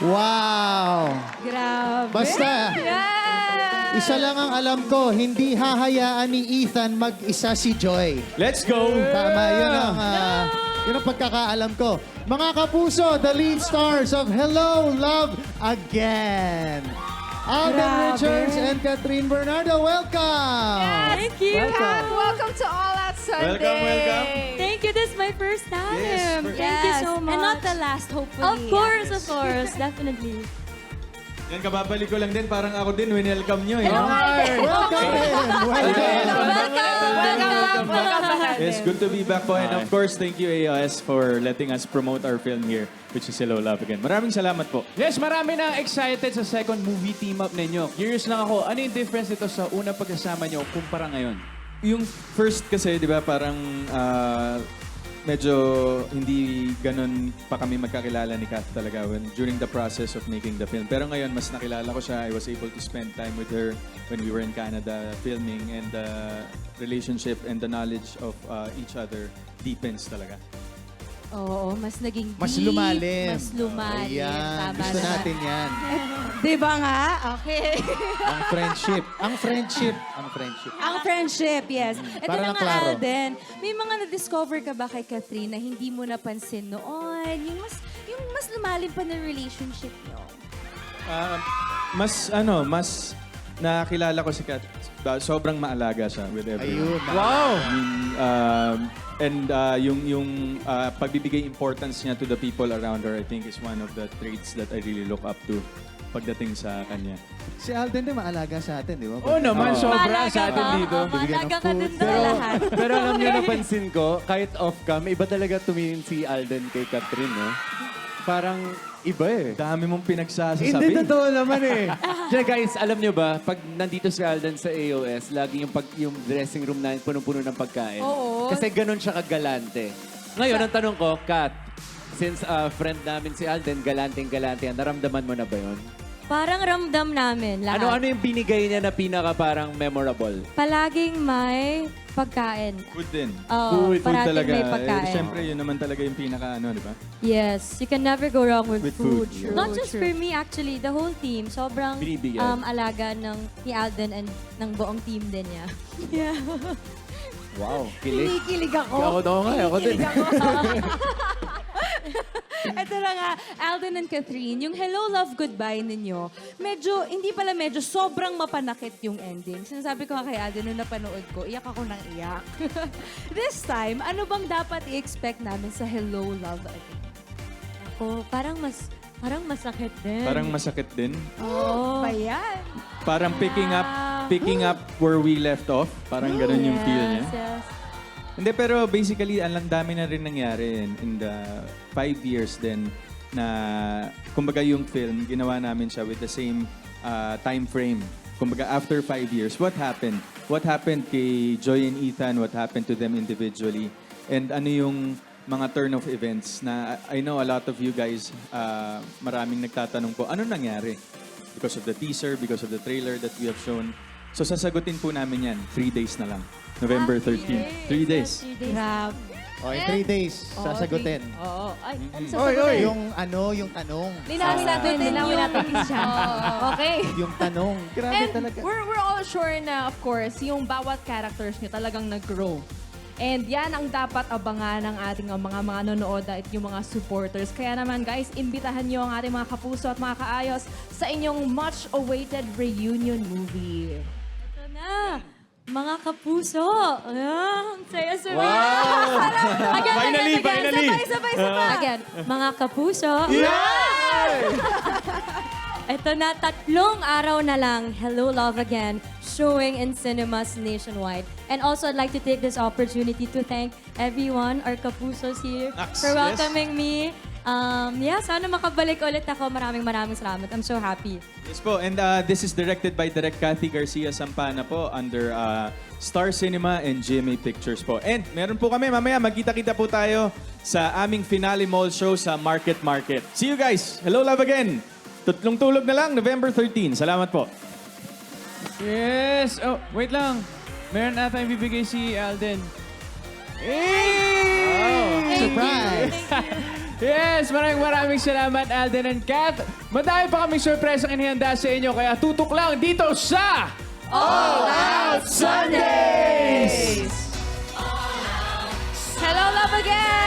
Wow! Grabe. Basta, Yes! isa lang ang alam ko, hindi hahayaan ni Ethan mag-isa si Joy. Let's go! Tama, yun ang pagkakaalam ko. Mga kapuso, the lead stars of Hello, Love Again. Alden Grabe. Richards and Catherine Bernardo, welcome! Thank you. Welcome. Welcome to All Out Sunday. Welcome. Thank you. This is my first time. Yes, Thank you so much. And not the last, hopefully. Of course, definitely. Yan, kababalik ko lang din. Parang ako din, winelcome nyo. Eh. Welcome in! Welcome! Yes, good to be back po. And of course, thank you AOS for letting us promote our film here, which is Hello, Love Again. Maraming salamat po. Yes, marami na excited sa second movie team-up ninyo. Curious lang ako, ano yung difference ito sa unang pagkasama nyo kumpara ngayon? Yung first kasi, di ba, parang medyo hindi ganun pa kami magkakilala ni Kath talaga during the process of making the film. Pero ngayon, mas nakilala ko siya. I was able to spend time with her when we were in Canada filming, and the relationship and the knowledge of each other deepens talaga. Oo, mas naging deep. Mas lumalim. Mas lumalim. Ayan. Tama Gusto naman. natin yan. Di ba nga? Okay. Ang friendship. Ang friendship. Ang friendship. Ang friendship, yes. Ito Para na lang nga, klaro. Alden. May mga na-discover ka ba kay Catherine na hindi mo napansin noon? Yung mas lumalim pa na relationship niyo? Mas nakilala ko si Kat. Sobrang maalaga siya with everyone. Ayun. Wow! Yung pagbibigay importance niya to the people around her, I think is one of the traits that I really look up to pagdating sa kanya. Si Alden din maalaga sa atin, di ba? Oo naman, sobra sa atin dito. Bibigyan ng Maalaga ka food. din sa lahat. Pero alam niyo, napansin ko, kahit off-cam, iba talaga tumingin si Alden kay Catherine, no? Parang iba eh. Dami mong pinagsasasabi. Hindi, totoo naman eh. Kaya guys, alam niyo ba, pag nandito si Alden sa AOS, lagi yung dressing room namin punong-puno ng pagkain. Oo. Kasi ganun siya kagalante. Ngayon, ang tanong ko, Kat, since friend namin si Alden, galanteng-galante yan, naramdaman mo na ba yun? Parang ramdam namin lahat. Ano yung binigay niya na pinaka parang memorable? Palaging may pagkain. Food din. Oo, Food parating talaga. may pagkain. Siyempre, yun naman talaga yung pinaka, di ba? Yes, you can never go wrong with, With food. food. Not just for me, actually, the whole team. Sobrang Binibigyan. alaga ni Alden and ng buong team din niya. Yeah. Wow, kilig. Kinikilig ako. Ako daw nga, ako din. Kinikilig ako. Ito na nga, Alden and Catherine, yung Hello, Love, Goodbye ninyo, medyo sobrang mapanakit yung ending. Sinasabi ko nga kay Alden, nung napanood ko, iyak ako ng iyak. This time, ano bang dapat i-expect namin sa Hello, Love Again? Ako, parang masakit din. Parang masakit din. Oo. Ba yan? Parang picking up where we left off. Parang ganun yung feel niya. Yes. Hindi, pero basically, ang dami na rin nangyari in the 5 years din na, kumbaga yung film, ginawa namin siya with the same time frame. Kumbaga, after 5 years, what happened? What happened kay Joy and Ethan? What happened to them individually? And ano yung mga turn of events na I know a lot of you guys, maraming nagtatanong po, ano nangyari? Because of the teaser, because of the trailer that we have shown. So sasagutin po namin yan, 3 days na lang. November 13. 3 days. Grabe. Okay, 3 days. Sasagutin. Oo. Ay, ano sa Yung tanong. Linawin natin siya. Okay. Yung tanong. Grabe And talaga. we're all sure na, of course, yung bawat characters niyo talagang nag-grow. And yan ang dapat abangan ng ating mga nanonood at yung mga supporters. Kaya naman guys, imbitahan niyo ang ating mga kapuso at mga kaayos sa inyong much-awaited reunion movie. Ito na. Mga kapuso. Ang saya-saya. Finally! Sabay. Again, mga kapuso. Ito na, 3 araw na lang, Hello, Love Again, showing in cinemas nationwide. And also, I'd like to take this opportunity to thank everyone, our kapusos here, for welcoming me. Sana makabalik ulit ako. Maraming salamat. I'm so happy. Yes po, and this is directed by Direk Cathy Garcia Sampana po under Star Cinema and GMA Pictures po. And meron po kami, mamaya magkita-kita po tayo sa aming finale mall show sa Market. See you guys! Hello, Love Again! Tutlong tulog na lang, November 13. Salamat po. Yes! Oh, wait lang. Meron na tayong bibigay si Alden. Hey! Surprise! Yes, maraming salamat, Alden and Kath. Madami pa kaming surpresang inihanda sa inyo, kaya tutok lang dito sa All Out Sundays! Hello, love again!